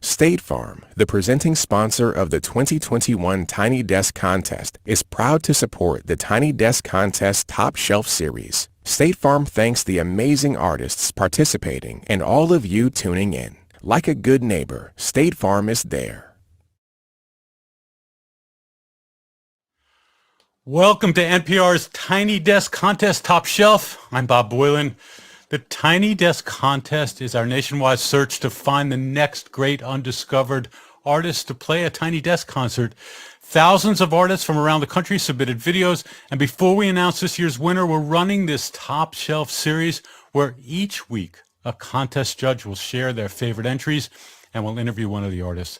State Farm, the presenting sponsor of the 2021 Tiny Desk Contest, is proud to support the Tiny Desk Contest Top Shelf Series. State Farm thanks the amazing artists participating and all of you tuning in. Like a good neighbor, State Farm is there. Welcome to NPR's Tiny Desk Contest Top Shelf. I'm Bob Boilen. The Tiny Desk Contest is our nationwide search to find the next great undiscovered artist to play a Tiny Desk concert. Thousands of artists from around the country submitted videos, and before we announce this year's winner, we're running this Top Shelf series where each week a contest judge will share their favorite entries and we'll interview one of the artists.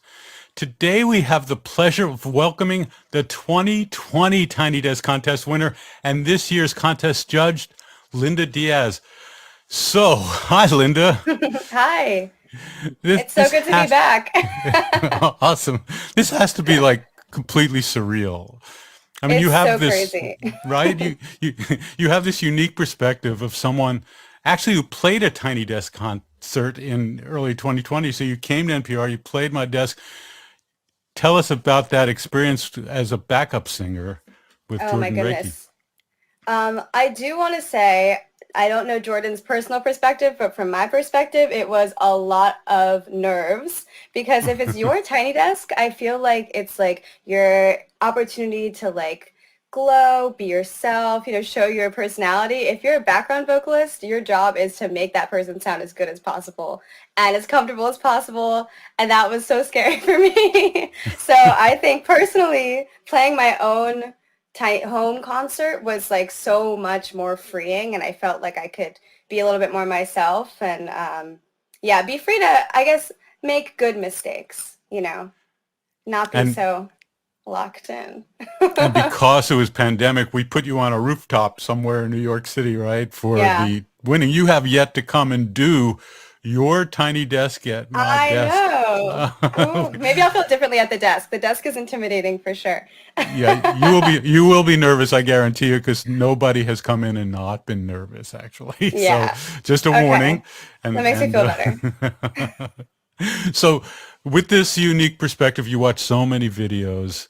Today we have the pleasure of welcoming the 2020 Tiny Desk Contest winner and this year's contest judge, Linda Diaz. So, hi, Linda. Hi. It's so good to be back. Awesome. This has to be like completely surreal. I mean, it's you have so this, crazy. right? You have this unique perspective of someone actually who played a Tiny Desk concert in early 2020. So you came to NPR, you played my desk. Tell us about that experience as a backup singer with Jordan my goodness. I do want to say, I don't know Jordan's personal perspective, but from my perspective, it was a lot of nerves because if it's your Tiny Desk, I feel like it's like your opportunity to like glow, be yourself, show your personality. If you're a background vocalist, your job is to make that person sound as good as possible and as comfortable as possible. And that was so scary for me. So I think personally playing my own home concert was like so much more freeing, and I felt like I could be a little bit more myself and be free to, I guess, make good mistakes, not be so locked in. And because it was pandemic, we put you on a rooftop somewhere in New York City, right? For the winning. You have yet to come and do your Tiny Desk at my desk. I know. Cool. Maybe I'll feel differently at the desk. The desk is intimidating for sure. Yeah, you will be nervous, I guarantee you, because nobody has come in and not been nervous, actually. Yeah. So just a warning. And that makes me feel better. So with this unique perspective, you watch so many videos.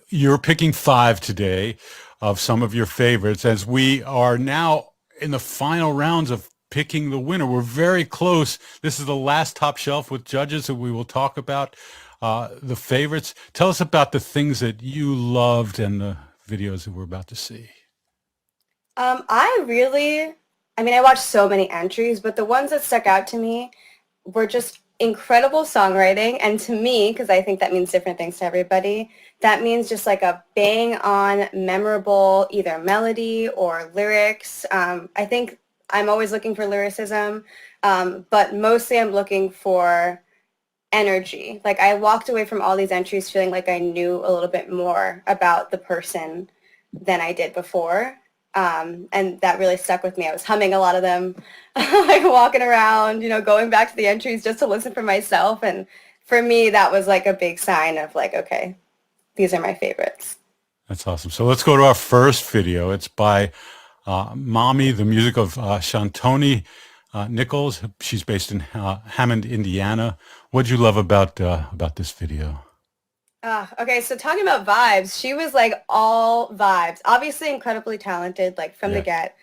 You're picking 5 today of some of your favorites as we are now in the final rounds of picking the winner. We're very close. This is the last Top Shelf with judges that we will talk about the favorites. Tell us about the things that you loved and the videos that we're about to see. I watched so many entries, but the ones that stuck out to me were just incredible songwriting. And to me, because I think that means different things to everybody, that means just like a bang on memorable either melody or lyrics. I think I'm always looking for lyricism, but mostly I'm looking for energy. Like I walked away from all these entries feeling like I knew a little bit more about the person than I did before. And that really stuck with me. I was humming a lot of them, like walking around, going back to the entries just to listen for myself. And for me, that was like a big sign of like, okay, these are my favorites. That's awesome. So let's go to our first video. It's by Mamii, the music of Shantoni Nichols. She's based in Hammond, Indiana. What'd you love about this video? Okay, so talking about vibes, she was like all vibes. Obviously incredibly talented, like from the get.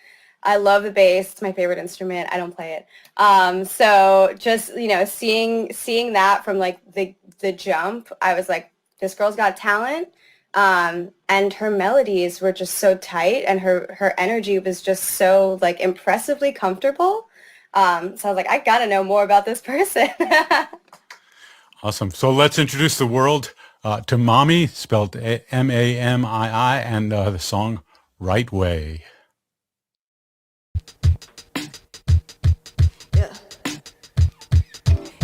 I love the bass. It's my favorite instrument. I don't play it. So just, seeing that from like the jump, I was like, this girl's got talent. And her melodies were just so tight and her energy was just so like impressively comfortable. So I was like, I gotta know more about this person. Awesome. So let's introduce the world to Mamii, spelled Mamii, and the song Riightway. Yeah.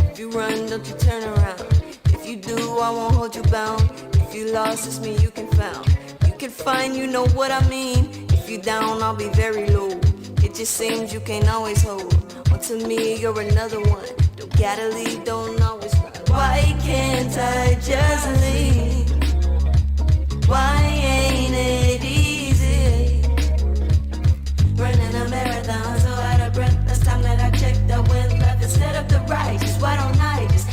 If you run, don't you turn around. If you do, I won't hold you bound. If you lost, it's me you can found. You can find, you know what I mean. If you down, I'll be very low. It just seems you can't always hold. On to me, you're another one. Don't gotta leave, don't always run. Why can't I just leave? Why ain't it easy? Running a marathon, so out of breath. Last time that I checked, I went left instead of the right. Just why don't I just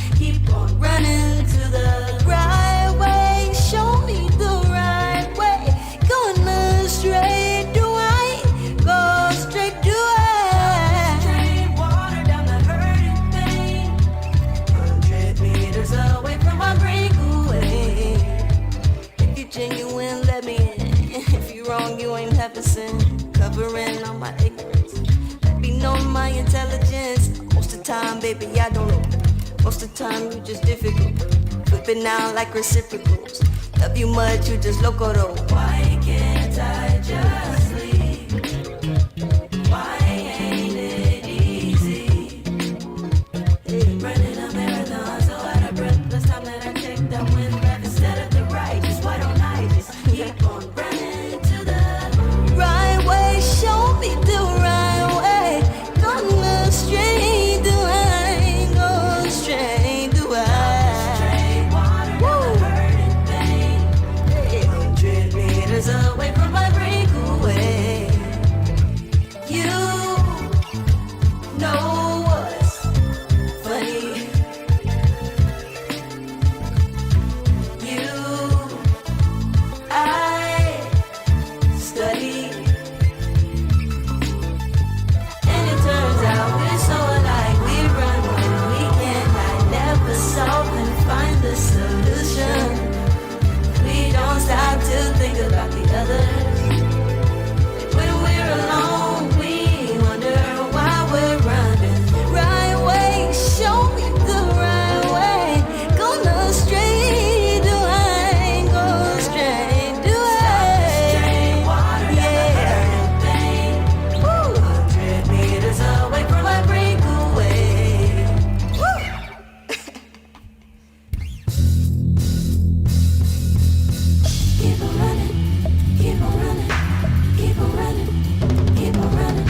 covering all my ignorance. Let me know my intelligence. Most of the time, baby, I don't know. Most of the time, you just difficult. Flipping out like reciprocals. Love you much, you just loco though. Why can't I just leave? Why ain't it easy? Running a marathon, so out of breath. Last time that I checked, I went left instead of the right. Just why don't I just keep on running to the right way? Show me the right way. Gone astray, do I go astray? Do I? Woo! 100 meters away from my breakaway. You know what's funny? I study, and it turns out we're so alike. We run when we can't hide, never solve and find the solution. We don't stop to think about the others. When we're alone, we wonder why we're running. Right way, show me the right way. Gonna straight, do I go straight? Do I? Yeah. Woo. 100 meters away from my breakaway. Woo. Keep on running, keep on running, keep on running, keep on running,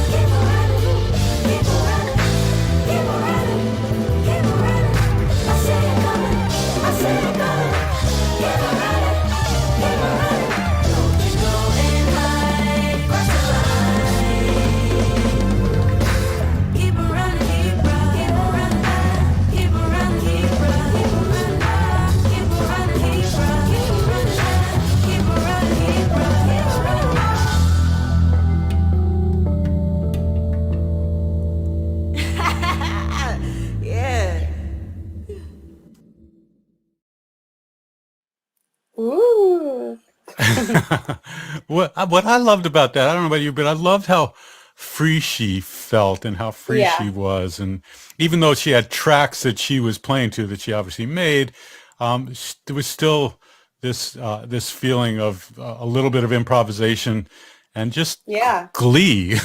keep on running, keep on running, keep on running, keep on running. I see it coming, I see it coming. Keep on running, keep on running. Don't go and hide, cross the line. Keep on running, keep on running, keep on running, keep on running, keep on running, keep on running, keep on running, keep on running, keep on running, keep on running. Yeah. Ooh. What I loved about that, I don't know about you, but I loved how free she felt and how free Yeah. she was. And even though she had tracks that she was playing to that she obviously made, there was still this feeling of a little bit of improvisation and just Yeah. glee.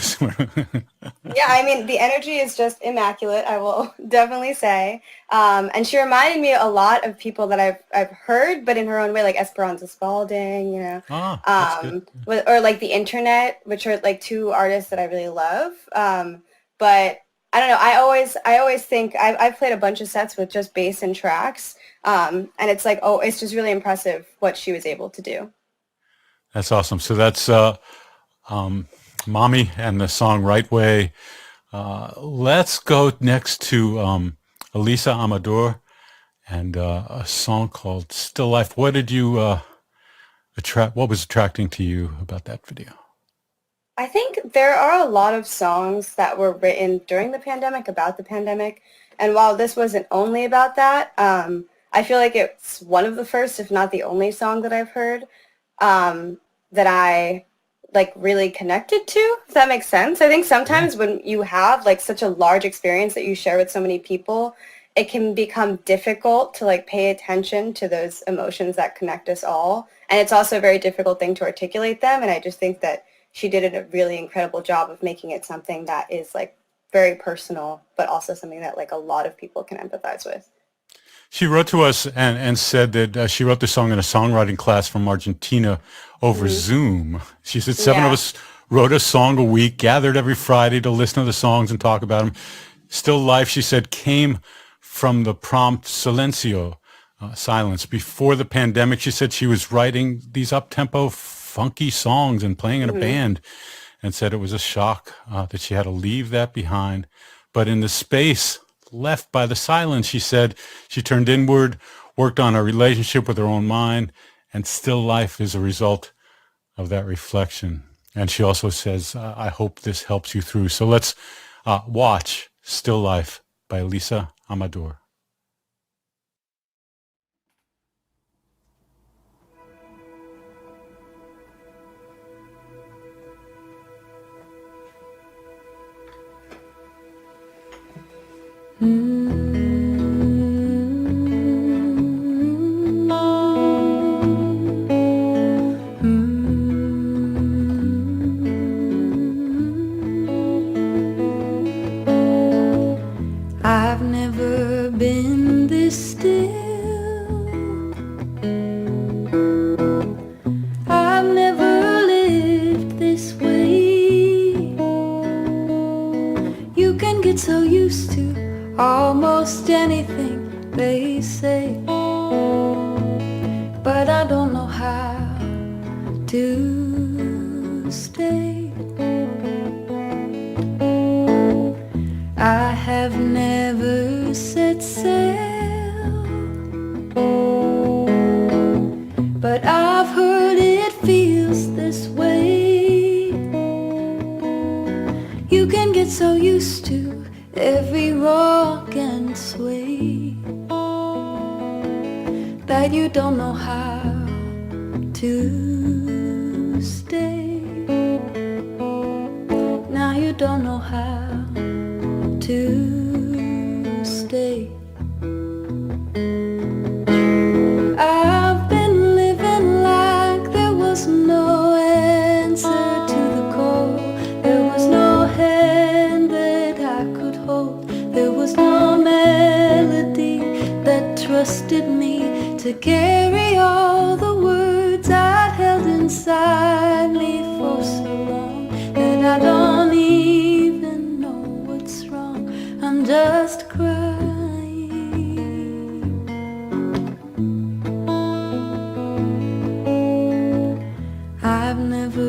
Yeah, I mean, the energy is just immaculate, I will definitely say. And she reminded me a lot of people that I've heard, but in her own way, like Esperanza Spalding, you know, That's good. or like the Internet, which are like two artists that I really love. But I don't know, I always think I've played a bunch of sets with just bass and tracks, and it's like, oh, it's just really impressive what she was able to do. That's awesome. So that's Mamii and the song Riightway. Let's go next to Elisa Amador and a song called Still Life. What did you what was attracting to you about that video? I think there are a lot of songs that were written during the pandemic about the pandemic. And while this wasn't only about that, I feel like it's one of the first, if not the only song that I've heard that I like really connected to, if that makes sense. I think sometimes when you have like such a large experience that you share with so many people, it can become difficult to like pay attention to those emotions that connect us all. And it's also a very difficult thing to articulate them. And I just think that she did a really incredible job of making it something that is like very personal, but also something that like a lot of people can empathize with. She wrote to us and said that she wrote the song in a songwriting class from Argentina over Zoom. She said 7 of us wrote a song a week, gathered every Friday to listen to the songs and talk about them. Still Life, she said, came from the prompt silencio, silence. Before the pandemic, she said she was writing these up-tempo, funky songs and playing in a band, and said it was a shock that she had to leave that behind. But in the space left by the silence, she said she turned inward, worked on her relationship with her own mind, and Still Life is a result of that reflection. And she also says, I hope this helps you through. So let's watch Still Life by Elisa Amador. been this still. I've never lived this way. You can get so used to almost anything they say, but I don't know how to stay. I have never set sail, but I've heard it feels this way. You can get so used to every rock and sway that you don't know how to stay. Now you don't know how to stay. I've been living like there was no answer to the call. There was no hand that I could hold. There was no melody that trusted me to carry all the words I'd held inside me for so long that I don't even know what's wrong. I'm just crying. I've never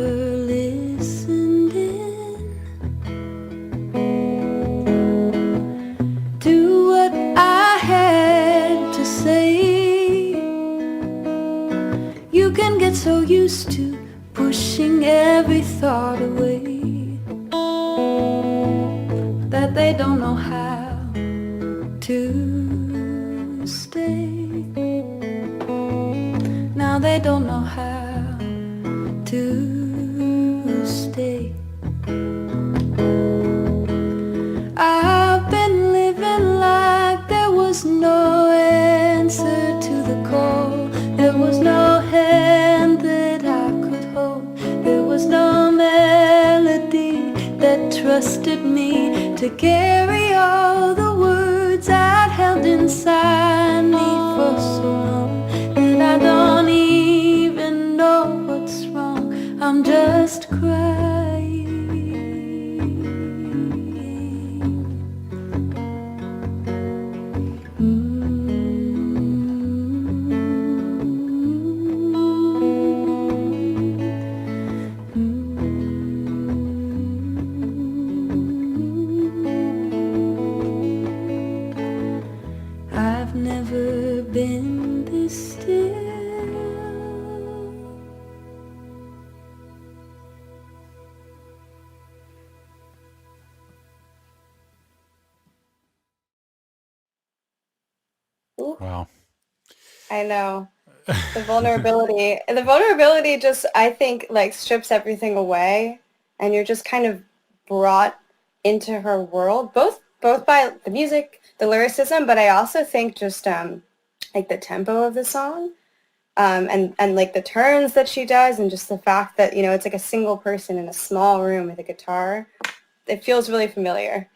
listened in to what I had to say. You can get so used to pushing every thought away that they don't know how to stay. Now they don't know how to stay. I've been living like there was no answer to the call. There was no hand that I could hold. There was no melody that trusted me to carry all the words I'd held inside me for so long that I don't even know what's wrong. I'm just crying. I've never been this still. Ooh, Wow. I know. The vulnerability just, I think, like strips everything away, and you're just kind of brought into her world, both by the music, the lyricism, but I also think just like the tempo of the song, and like the turns that she does, and just the fact that, you know, it's like a single person in a small room with a guitar. It feels really familiar.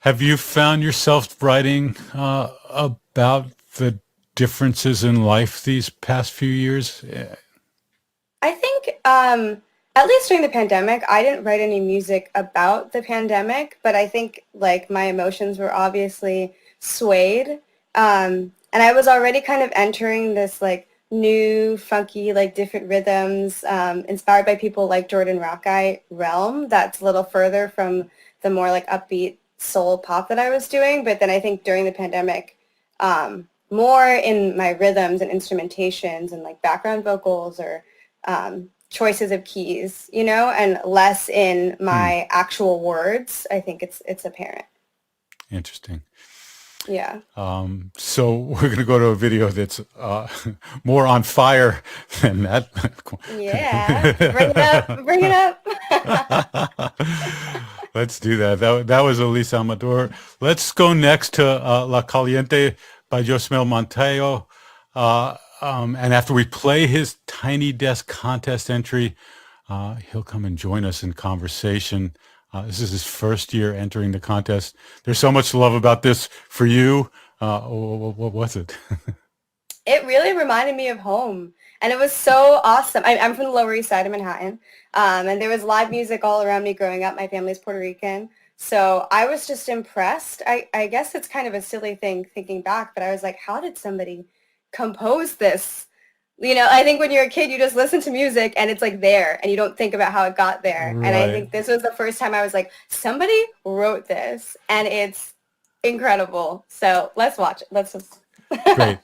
Have you found yourself writing about the differences in life these past few years? I think, at least during the pandemic, I didn't write any music about the pandemic, but I think like my emotions were obviously swayed. And I was already kind of entering this like new, funky, like different rhythms, inspired by people like Jordan Rakei realm that's a little further from the more like upbeat soul pop that I was doing. But then I think during the pandemic, more in my rhythms and instrumentations and like background vocals or choices of keys, you know, and less in my actual words. I think it's apparent. Interesting. Yeah. So we're going to go to a video that's more on fire than that. Yeah. Bring it up. Let's do that. That was Elisa Amador. Let's go next to La Caliente by Yosmel Montejo. And after we play his Tiny Desk contest entry, he'll come and join us in conversation. This is his first year entering the contest. There's so much love about this for you. What was it? It really reminded me of home. And it was so awesome. I'm from the Lower East Side of Manhattan. And there was live music all around me growing up. My family's Puerto Rican. So I was just impressed. I guess it's kind of a silly thing thinking back, but I was like, how did somebody compose this? You know, I think when you're a kid, you just listen to music and it's like there and you don't think about how it got there. Right. And I think this was the first time I was like, somebody wrote this and it's incredible. So let's watch it. Let's just... Great.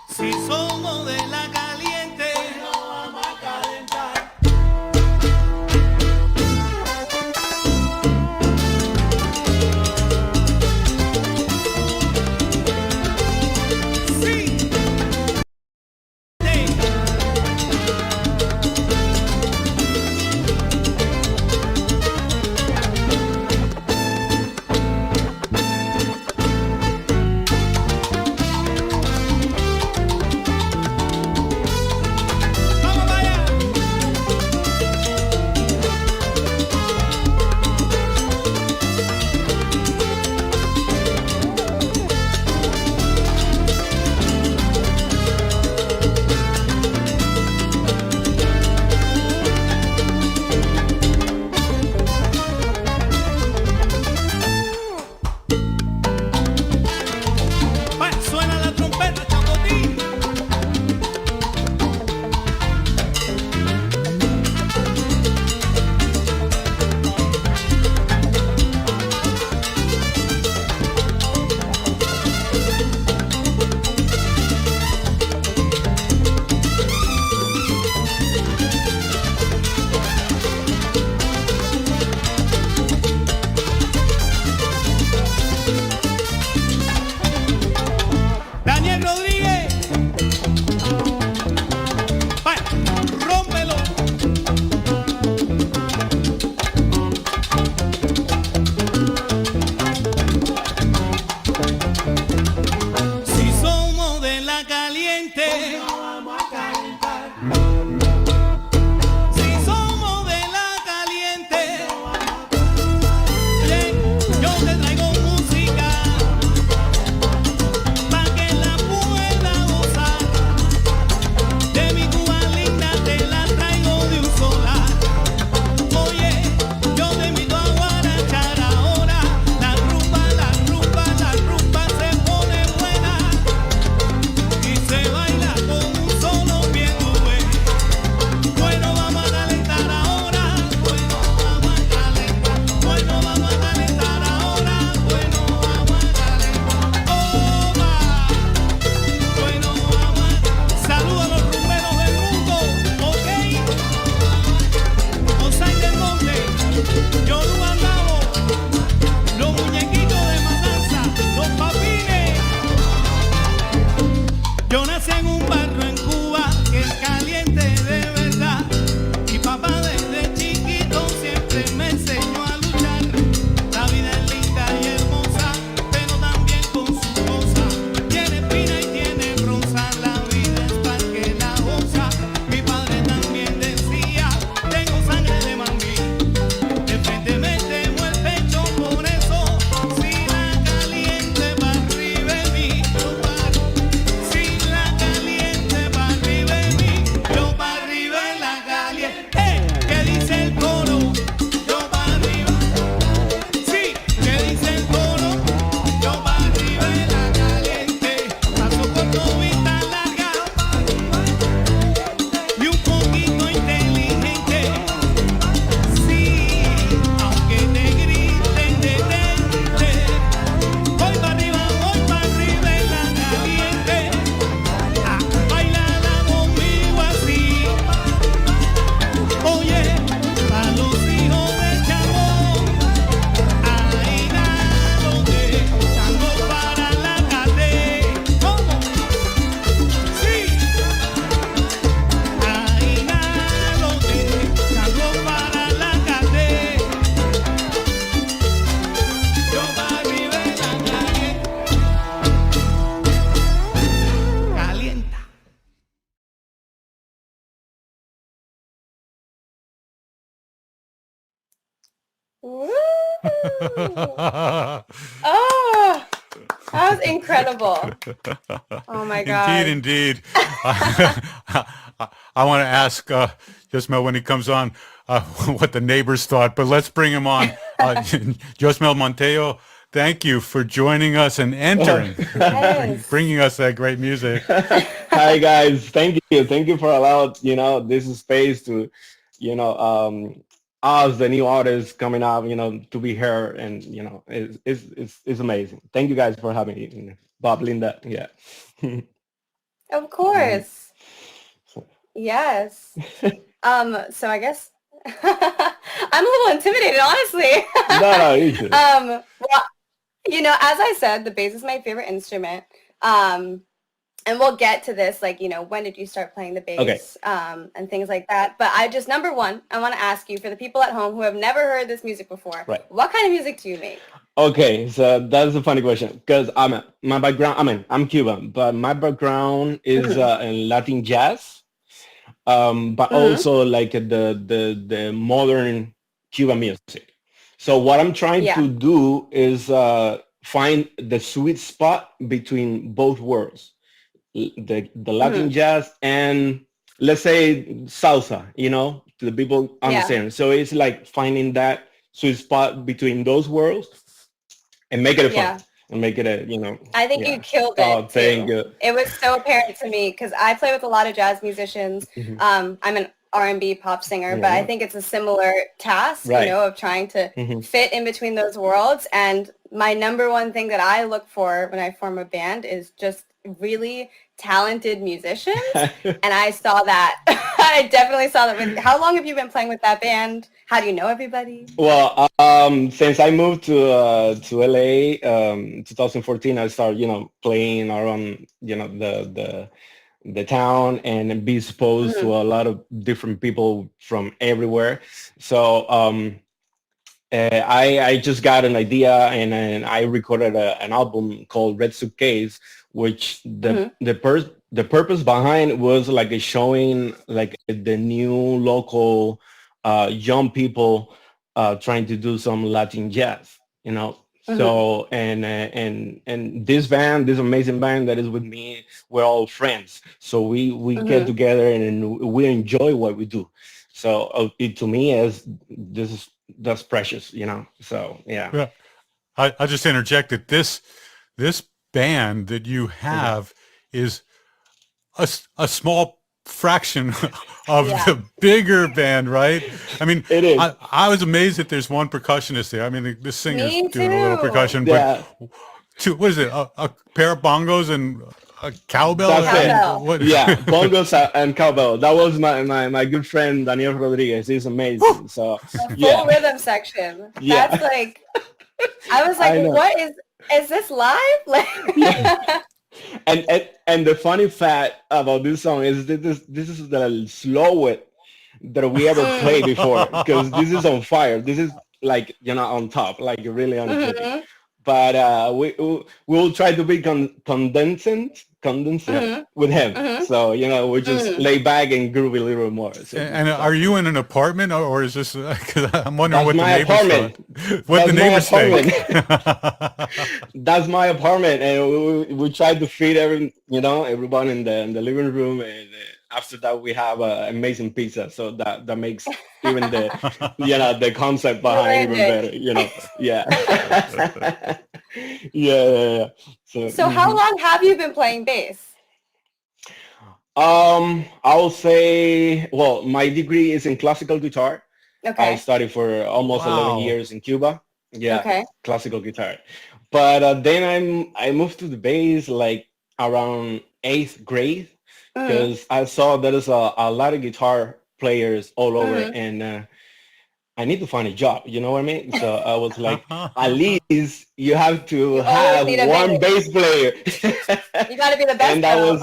Si somos de la caliente, nos vamos a calentar. Sí. Suena la trompeta, chapotín. Daniel Rodríguez. Vaya, rómpelo. Si somos de la caliente, nos vamos a calentar. Si somos de la caliente, oye, yo te traigo música pa' que la pueda gozar. De mi Cuba linda te la traigo de un solar. Oye, yo te invito a guarachar ahora. La rumba se pone buena y se baila con un solo pie, tú ves. Bueno, vamos a calentar ahora. Bueno, vamos a calentar. Bueno, vamos a calentar ahora. Bueno, vamos a calentar. ¡Oba! Bueno, vamos a... Saludos a los rumberos del mundo, ¿ok? Osay del Monte, Yoru Andavo, los muñequitos de matanza, los papines. Yo nací en un barrio en Cuba que es caliente de verdad. Mi papá desde chiquito siempre me enseñó a luchar. La vida es linda y hermosa, pero también con sus cosas. Tiene espina y tiene bronza, la vida es para que la goza. Mi padre también decía, tengo sangre de Mamii. De frente me temo el pecho, por eso si la caliente va arriba de mí, yo paro. Si la caliente va arriba de mí, yo pa' arriba en la caliente. ¿Qué dice el coro? Yo pa' arriba. Sí, ¿qué dice el coro? Yo pa' arriba en la caliente. Paso corto, vista larga y un poquito inteligente. Sí, aunque te griten detente, voy pa' arriba en la caliente. Ah, bailala conmigo así. Oye, a los hijos de Chabón, ahí dándote, echando para la cate. ¿Cómo? Sí. Ahí dándote, echando para la cate. Yo pa' arriba en la caliente. Calienta. Woo! Oh, that was incredible. Oh my God. Indeed. I want to ask Yosmel when he comes on what the neighbors thought, but let's bring him on. Yosmel Montejo, thank you for joining us and entering, Yes. bringing us that great music. Hi guys, thank you for allowing this space to us the new artists coming up to be heard, and it's amazing. Thank you guys for having me, Bob, Linda. Yeah. Of course. Yes. So I guess I'm a little intimidated, honestly. No, you should. Well, as I said, the bass is my favorite instrument. And we'll get to this, like, when did you start playing the bass? Okay. And things like that. But number one, I want to ask you, for the people at home who have never heard this music before, Right. What kind of music do you make? Okay, so that's a funny question because my background. I'm Cuban, but my background is in Latin jazz, but also like the modern Cuban music. So what I'm trying to do is find the sweet spot between both worlds, the Latin jazz and, let's say, salsa. To the people understand. So it's like finding that sweet spot between those worlds and make it fun and make it I think you killed it. Oh, thank you. It was so apparent to me because I play with a lot of jazz musicians. I'm an R&B pop singer, but I think it's a similar task, of trying to fit in between those worlds. And my number one thing that I look for when I form a band is just really talented musicians. And I saw that. I definitely saw that. How long have you been playing with that band? How do you know everybody? Well, since I moved to LA, 2014, I started, playing around, the town and be exposed to a lot of different people from everywhere. So I just got an idea and I recorded an album called Red Suitcase, which the purpose behind was like a showing like the new local young people trying to do some Latin jazz, So and this band, this amazing band that is with me, we're all friends. So we get together and we enjoy what we do. So it, to me, that's precious, So yeah. I just interjected. This band that you have is a small fraction of the bigger band, right? I mean, it is. I was amazed that there's one percussionist there. I mean, the singer's Me doing a little too. percussion, but what is it? A pair of bongos and a cowbell? That's What? Yeah, bongos and cowbell. That was my good friend Daniel Rodriguez. He's amazing. So The full rhythm section. Yeah. That's like, I was like, what is this live? Like, And the funny fact about this song is that this is the slowest that we ever played before, because this is on fire. This is like, on top, like really on the tip. But we will try to be condensant with him. So, we just lay back and groove a little more. So, And are you in an apartment, or is this? Because I'm wondering what the my neighbors apartment. thought. What the neighbors think. That's my apartment, and we try to feed everyone in the living room, and after that we have amazing pizza. So that makes even the the concept behind even better. Yeah. yeah. so how long have you been playing bass? I'll say, well, my degree is in classical guitar. Okay. I studied for almost 11 years in Cuba. Yeah. Okay. Classical guitar. But then I moved to the bass like around 8th grade, because I saw there is a lot of guitar players all over, and I need to find a job. You know what I mean? So I was like, at least you have to have one bass player. You got to be the best. And that was,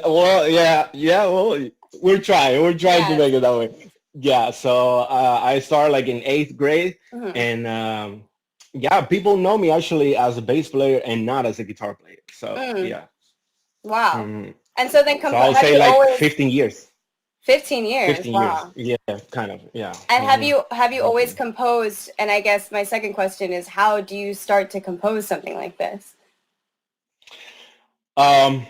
well, well, we're trying to make it that way. Yeah, so I started like in 8th grade, and people know me actually as a bass player and not as a guitar player. So yeah. Wow. And so then so I'll say like 15 years. 15 years. 15 Wow. years. Yeah, kind of. Yeah. And have you always composed? And I guess my second question is, how do you start to compose something like this? Well,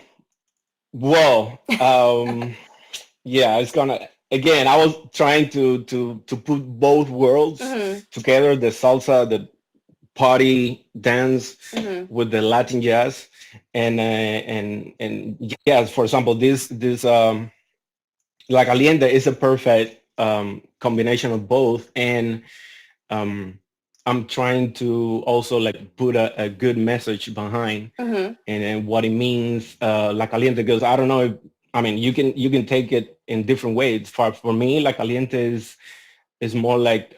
yeah, it's gonna again. I was trying to put both worlds together: the salsa, the party dance with the Latin jazz, and yes, for example, this La Caliente is a perfect combination of both, and I'm trying to also like put a good message behind and what it means, La Caliente, because I don't know if, I mean, you can take it in different ways. For me, La Caliente is more like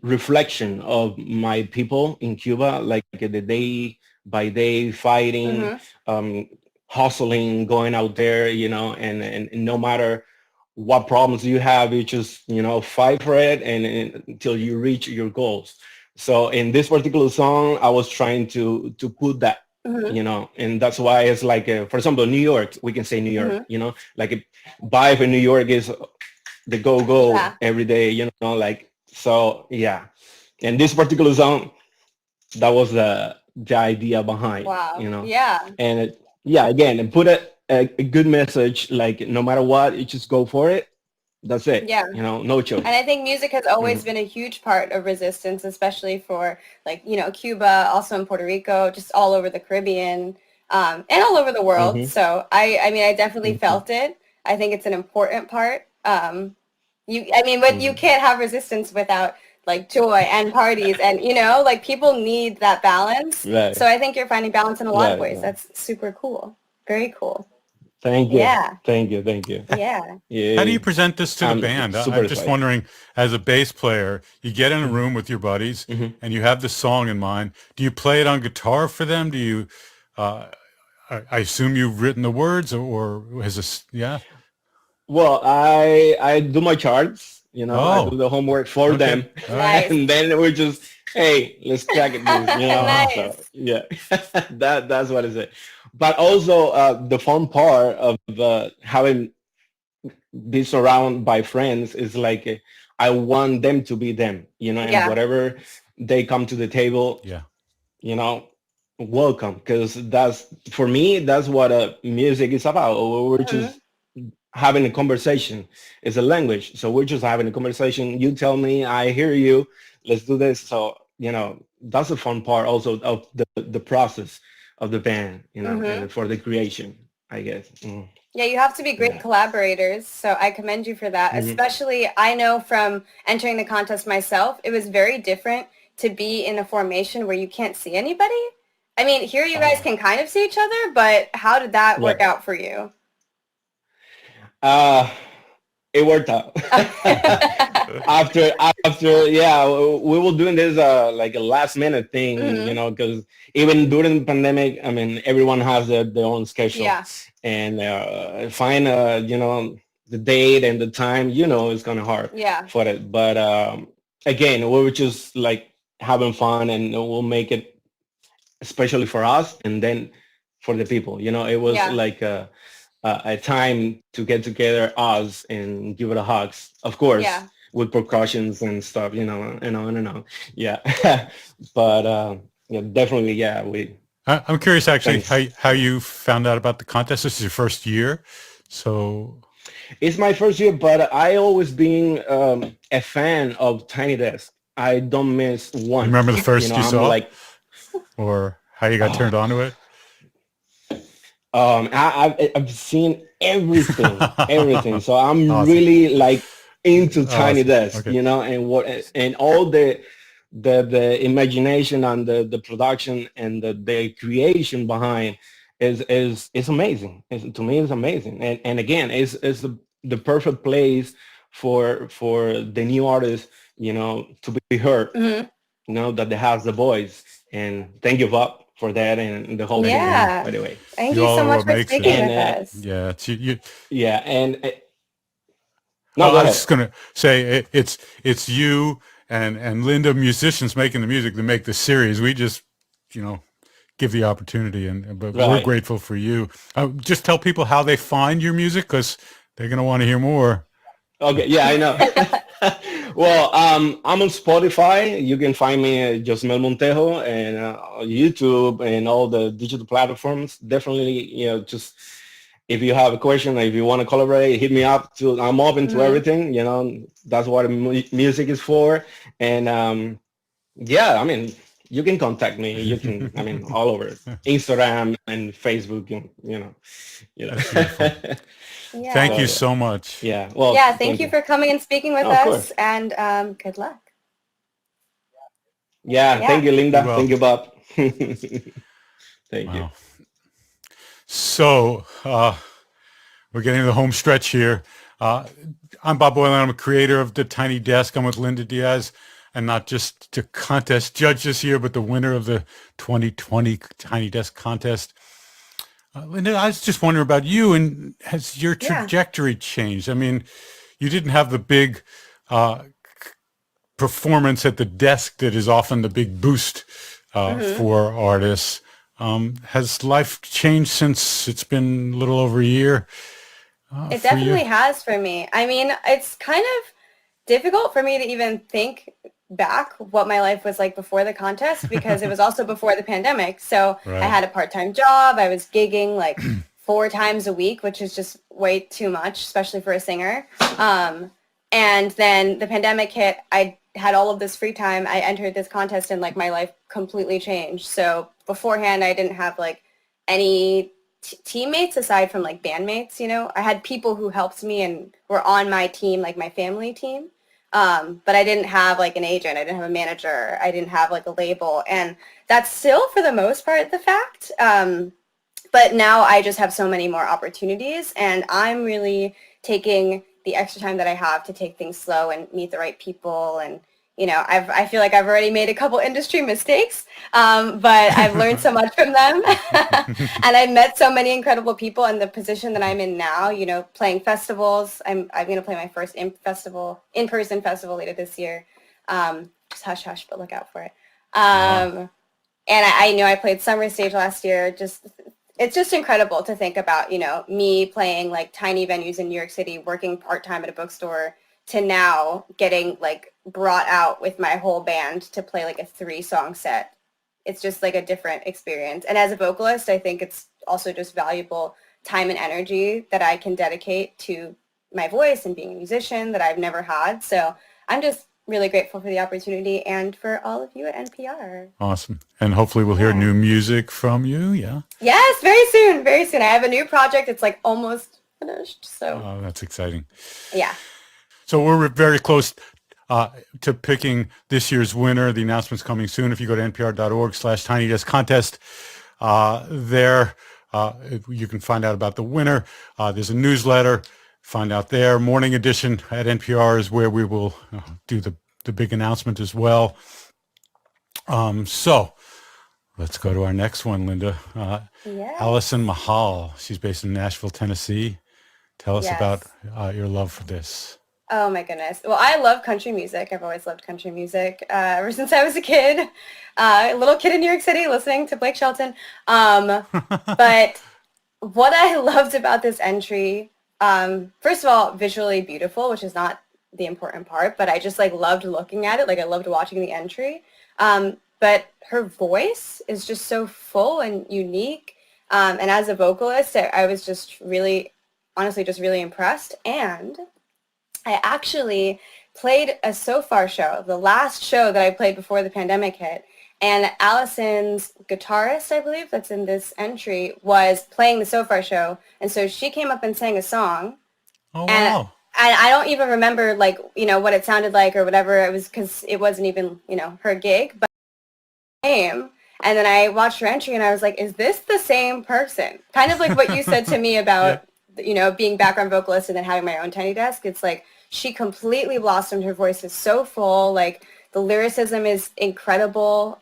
reflection of my people in Cuba, like the day by day fighting, hustling, going out there, you know, and no matter what problems you have, you just, you know, fight for it and until you reach your goals. So in this particular song, I was trying to put that, you know, and that's why it's like, for example, New York, we can say New York, you know, like a vibe in New York is the go every day, you know, like, so yeah. And this particular song, that was the idea behind, you know. Yeah. And again, and put a good message, like no matter what, you just go for it. That's it. Yeah. You know, no choice. And I think music has always been a huge part of resistance, especially for like, you know, Cuba, also in Puerto Rico, just all over the Caribbean, and all over the world. So I mean, I definitely felt it. I think it's an important part. But you can't have resistance without like joy and parties, and you know, like people need that balance. Right. So I think you're finding balance in a lot of ways. Right. That's super cool. Very cool. Thank you. Yeah. Thank you. Yeah. Yeah. How do you present this to the band? I'm just excited. wondering, as a bass player, you get in a room with your buddies and you have the song in mind. Do you play it on guitar for them? Do you, I assume you've written the words, or has this, yeah? Well, I do my charts, you know, I do the homework for them. Nice. And then we're just, hey, let's crack it loose, you know. Nice. So, yeah, that's what it is. But also the fun part of having been surrounded by friends is like, I want them to be them, you know, and whatever they come to the table, you know, welcome. Because that's, for me, that's what music is about. We're just having a conversation. It's a language. So we're just having a conversation. You tell me, I hear you. Let's do this. So, you know, that's the fun part also of the process of the band, you know, and for the creation, I guess. Yeah, you have to be great collaborators. So I commend you for that. Especially, I know from entering the contest myself, it was very different to be in a formation where you can't see anybody. I mean, here you guys can kind of see each other, but how did that work out for you? It worked out. after we were doing this like a last minute thing, you know, because even during the pandemic, I mean, everyone has their own schedule, and find you know, the date and the time, you know, it's kind of hard for it. But again, we were just like having fun, and we'll make it especially for us and then for the people, you know. It was like a time to get together, us, and give it a hugs, of course, with percussions and stuff, you know, and on and on. Yeah. But definitely, I'm curious actually how you found out about the contest. This is your first year, so it's my first year, but I always been a fan of Tiny Desk. I don't miss one. Remember the first you saw, like, or how you got turned on to it? I've seen everything. So I'm really like into Tiny Desk, you know, and all the imagination and the production and the creation behind is amazing. To me, it's amazing. And again, it's the perfect place for the new artist, you know, to be heard, you know, that they have the voice. And thank you, Bob, for that, and the whole thing, by the way. Thank you so much for speaking with us. Yeah, it's you. Yeah, and no, I was just gonna say it's you and Linda, musicians making the music that make the series. We just, you know, give the opportunity, but we're grateful for you. Just tell people how they find your music, because they're gonna want to hear more. Okay, yeah, I know. Well, I'm on Spotify. You can find me at Yosmel Montejo and YouTube and all the digital platforms. Definitely, just if you have a question, if you want to collaborate, hit me up. I'm open to everything. That's what music is for. And yeah, I mean, you can contact me. You can, I mean, all over Instagram and Facebook. That's beautiful. Yeah. Thank you so much. Yeah. Well, Yeah, thank you for coming and speaking with Of us, course. and good luck. Yeah, Yeah. thank you, Linda. You're Thank you, Bob. Thank you. Wow. So we're getting to the home stretch here. I'm Bob Boilen. I'm a creator of the Tiny Desk. I'm with Linda Diaz, and not just the contest judge this year, but the winner of the 2020 Tiny Desk contest. Linda, I was just wondering about you, and has your trajectory changed? I mean, you didn't have the big performance at the desk that is often the big boost for artists. Has life changed since it's been a little over a year? It definitely has for me. I mean, it's kind of difficult for me to even think back what my life was like before the contest, because it was also before the pandemic. So I had a part-time job. I was gigging like 4 times a week, which is just way too much, especially for a singer. And then the pandemic hit. I had all of this free time. I entered this contest and like my life completely changed. So beforehand, I didn't have like any teammates aside from like bandmates. I had people who helped me and were on my team, like my family team. But I didn't have like an agent. I didn't have a manager. I didn't have like a label. And that's still for the most part the fact. But now I just have so many more opportunities, and I'm really taking the extra time that I have to take things slow and meet the right people. And I feel like I've already made a couple industry mistakes, but I've learned so much from them. And I've met so many incredible people in the position that I'm in now, playing festivals. I'm going to play my first in-person festival later this year. Just hush, hush, but look out for it. And I know I played Summer Stage last year. It's just incredible to think about, me playing like tiny venues in New York City, working part-time at a bookstore, to now getting like brought out with my whole band to play like a 3-song set. It's just like a different experience. And as a vocalist, I think it's also just valuable time and energy that I can dedicate to my voice and being a musician that I've never had. So I'm just really grateful for the opportunity and for all of you at NPR. Awesome. And hopefully we'll hear new music from you. Yeah. Yes, very soon. Very soon. I have a new project. It's like almost finished. So that's exciting. Yeah. So we're very close to picking this year's winner. The announcement's coming soon. If you go to npr.org/tinydeskcontest, there you can find out about the winner. There's a newsletter. Find out there. Morning edition at NPR is where we will do the big announcement as well. So let's go to our next one, Linda. Alison Mahal. She's based in Nashville, Tennessee. Tell us about your love for this. Oh my goodness. Well, I love country music. I've always loved country music ever since I was a kid. A little kid in New York City listening to Blake Shelton. But what I loved about this entry, first of all, visually beautiful, which is not the important part, but I just like loved looking at it. Like I loved watching the entry. But her voice is just so full and unique. And as a vocalist, I was just really, honestly, just really impressed. And I actually played a So-Far show, the last show that I played before the pandemic hit. And Allison's guitarist, I believe, that's in this entry, was playing the So-Far show. And so she came up and sang a song. Oh, wow. And I don't even remember, like, what it sounded like or whatever. It was because it wasn't even, her gig. But I came, and then I watched her entry, and I was like, is this the same person? Kind of like what you said to me about, being background vocalist and then having my own tiny desk. It's like she completely blossomed. Her voice is so full. Like, the lyricism is incredible.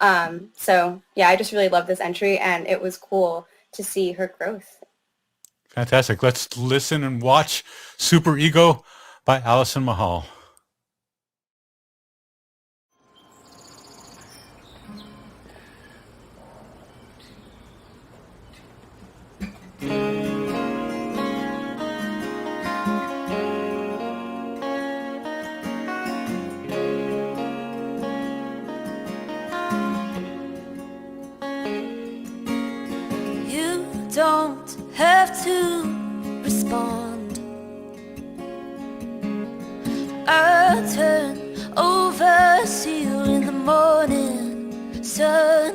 So, yeah, I just really love this entry, and it was cool to see her growth. Fantastic. Let's listen and watch Superego by Alison Mahal. don't have to respond. I'll turn over, see you in the morning sun.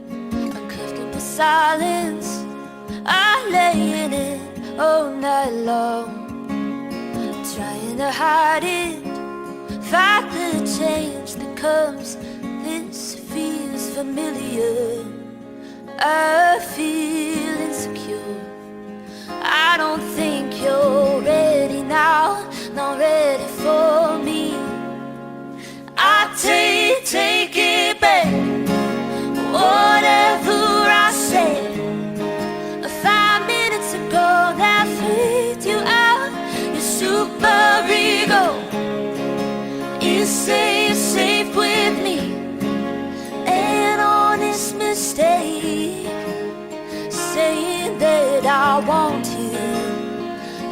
Uncomfortable silence, I lay in it all night long, trying to hide it, fight the change that comes. This feels familiar. I feel insecure. I don't think you're ready now, not ready for me. I take it back, whatever I said 5 minutes ago that freaked you out. Your superego is safe with me. An honest mistake, saying that I want you,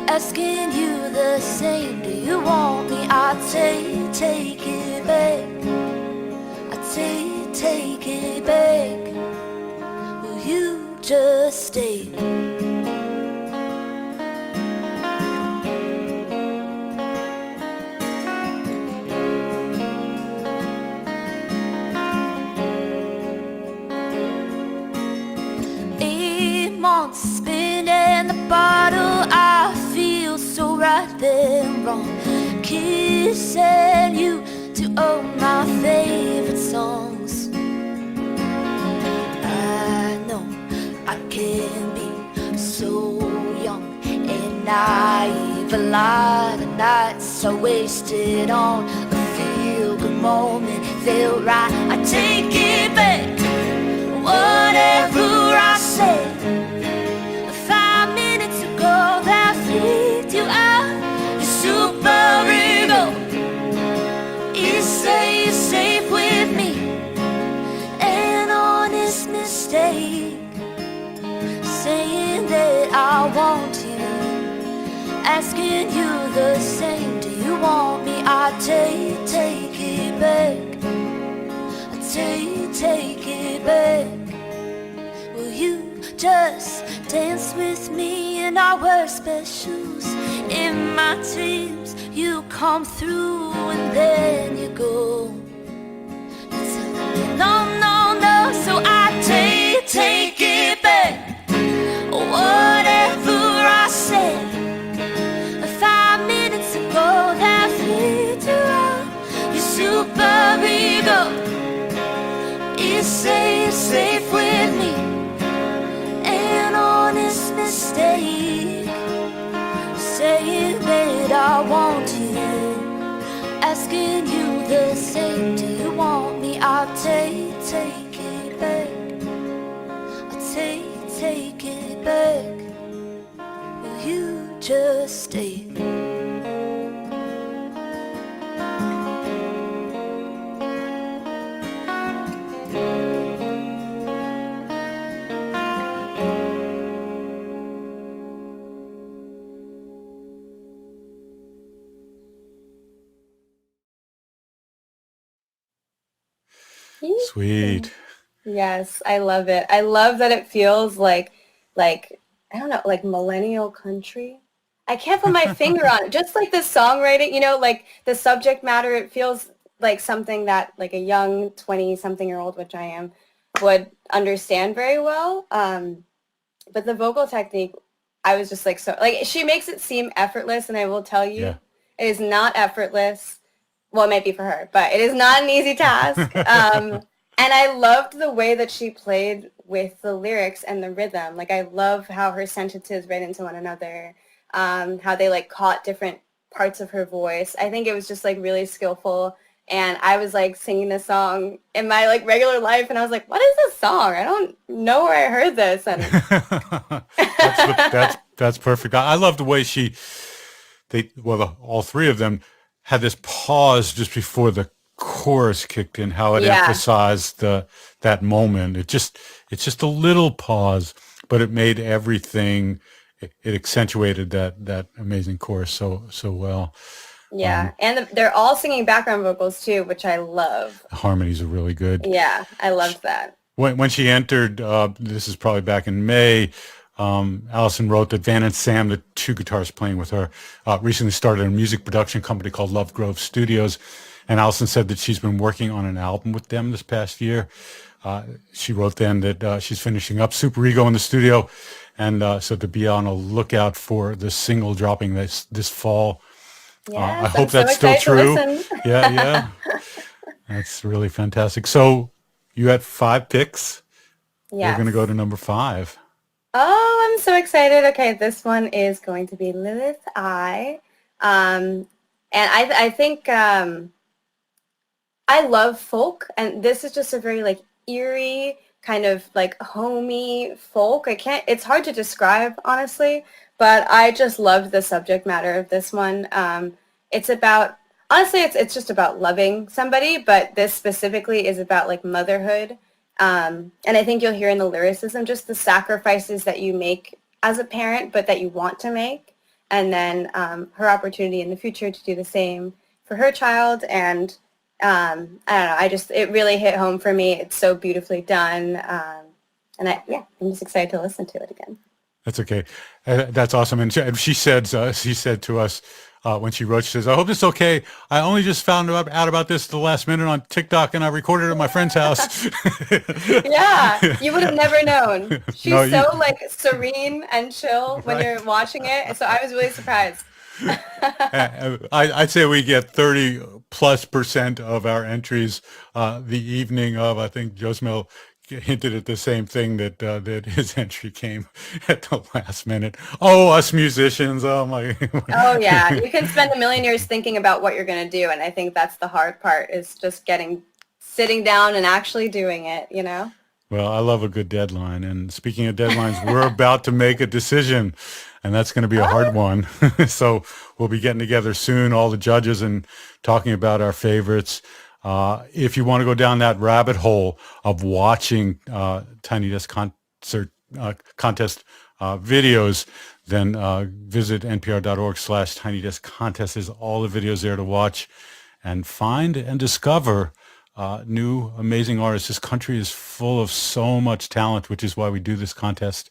asking you the same. Do you want me? I take it back. I take it back. Will you just stay? Spinning the bottle, I feel so right there wrong. Kissing you to all my favorite songs. I know I can be so young and naive. A lot of nights I wasted on a feel-good moment. Feel right, I take it back, whatever I said 5 minutes ago that freaked you out. Your superego is safe with me. An honest mistake, saying that I want you, asking you the same. Do you want me? I take it back. I take it back. Will you just dance with me in our worst best shoes? In my dreams you come through and then you go. You tell me no, no, no, so I take it back, whatever I said 5 minutes ago that freaked you out. Your superego is safe with me. An honest mistake, saying that I want you, asking you the same. Do you want me? I'll take it back. I'll take it back. Will you just stay? Sweet. Yes, I love it. I love that it feels like I don't know, like millennial country. I can't put my finger on it. Just like the songwriting, you know, like the subject matter, it feels like something that like a young 20-something-year-old, which I am, would understand very well. But the vocal technique, I was just like, so like she makes it seem effortless, and I will tell you, Yeah. it is not effortless. Well, it might be for her, but it is not an easy task. And I loved the way that she played with the lyrics and the rhythm. Like I love how her sentences read into one another, how they like caught different parts of her voice. I think it was just like really skillful. And I was like singing this song in my like regular life, and I was like, what is this song? I don't know where I heard this. And that's perfect. I love the way all three of them had this pause just before the chorus kicked in, how it emphasized that moment. It's just a little pause, but it made everything, it accentuated that amazing chorus so well. Yeah, and they're all singing background vocals too, which I love. The harmonies are really good. Yeah, I loved that. When she entered, this is probably back in May, Allison wrote that Van and Sam, the two guitarists playing with her, recently started a music production company called Love Grove Studios. And Allison said that she's been working on an album with them this past year. She wrote then that she's finishing up Superego in the studio. And so to be on a lookout for the single dropping this fall. Yes, I hope that's still true. Yeah. That's really fantastic. So you had 5 picks. Yes. We're going to go to number 5. Oh, I'm so excited. Okay, this one is going to be Lilith Ai. And I think I love folk, and this is just a very like eerie kind of like homey folk. It's hard to describe honestly, but I just loved the subject matter of this one. It's about, honestly, it's just about loving somebody, but this specifically is about like motherhood. And I think you'll hear in the lyricism just the sacrifices that you make as a parent, but that you want to make. And then her opportunity in the future to do the same for her child. And I don't know, it really hit home for me. It's so beautifully done. And I'm just excited to listen to it again. That's okay. That's awesome. And she said to us when she wrote, she says, I hope it's okay. I only just found out about this at the last minute on TikTok, and I recorded it at my friend's house. Yeah, you would have never known. She's like serene and chill when you're watching it. So I was really surprised. I'd say we get 30+% of our entries the evening of. I think Yosmel hinted at the same thing, that his entry came at the last minute. Oh, us musicians! Oh my! Oh yeah, you can spend a million years thinking about what you're going to do, and I think that's the hard part, is just sitting down and actually doing it. You know. Well, I love a good deadline. And speaking of deadlines, we're about to make a decision, and that's going to be a hard one. So we'll be getting together soon, all the judges, and talking about our favorites. If you want to go down that rabbit hole of watching Tiny Desk Concert Contest videos, then visit npr.org/Tiny Desk Contest. There's all the videos there to watch and find and discover new amazing artists. This country is full of so much talent, which is why we do this contest.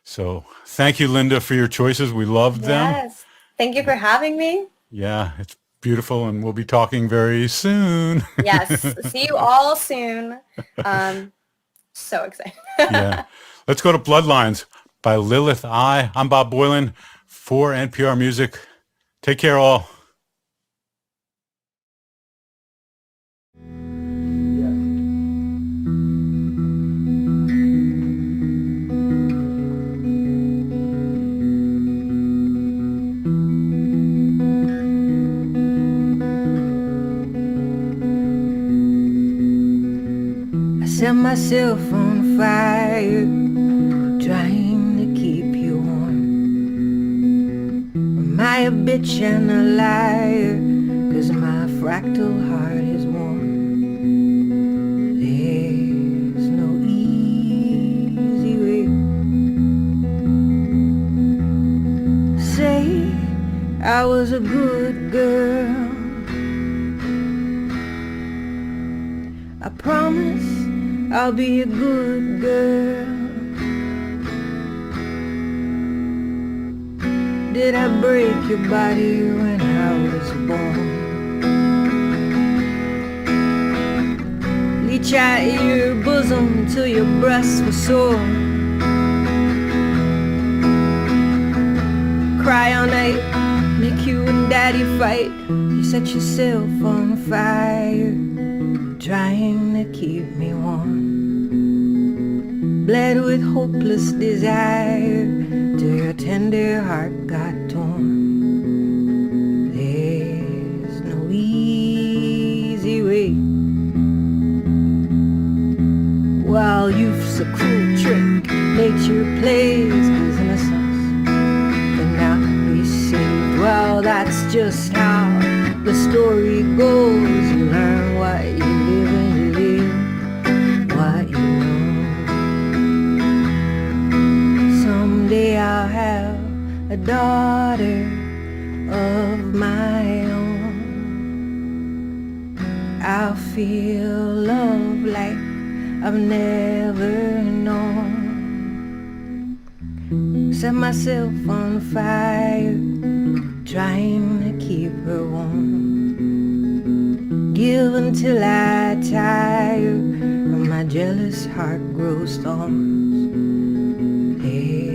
So thank you, Linda, for your choices. We loved them. Yes. Thank you for having me. Yeah, it's beautiful, and we'll be talking very soon. Yes. See you all soon. So excited. Yeah. Let's go to Bloodlines by Lilith Ai. I'm Bob Boilen for NPR Music. Take care, all. Set myself on fire, trying to keep you warm. Am I a bitch and a liar? 'Cause my fractal heart is warm. There's no easy way. Say I was a good girl. I promise I'll be a good girl. Did I break your body when I was born? Reach out your bosom till your breasts were sore. Cry all night, make you and daddy fight. You set yourself on fire, trying to keep me warm. Bled with hopeless desire till your tender heart got torn. There's no easy way. While youth's a cruel trick, nature plays innocence, and now we saved. Well, that's just how the story goes. You learn what you live and you live what you know. Someday I'll have a daughter of my own. I'll feel love like I've never known. set myself on fire, trying to keep her warm. Give until I tire, and my jealous heart grows thorns. Hey.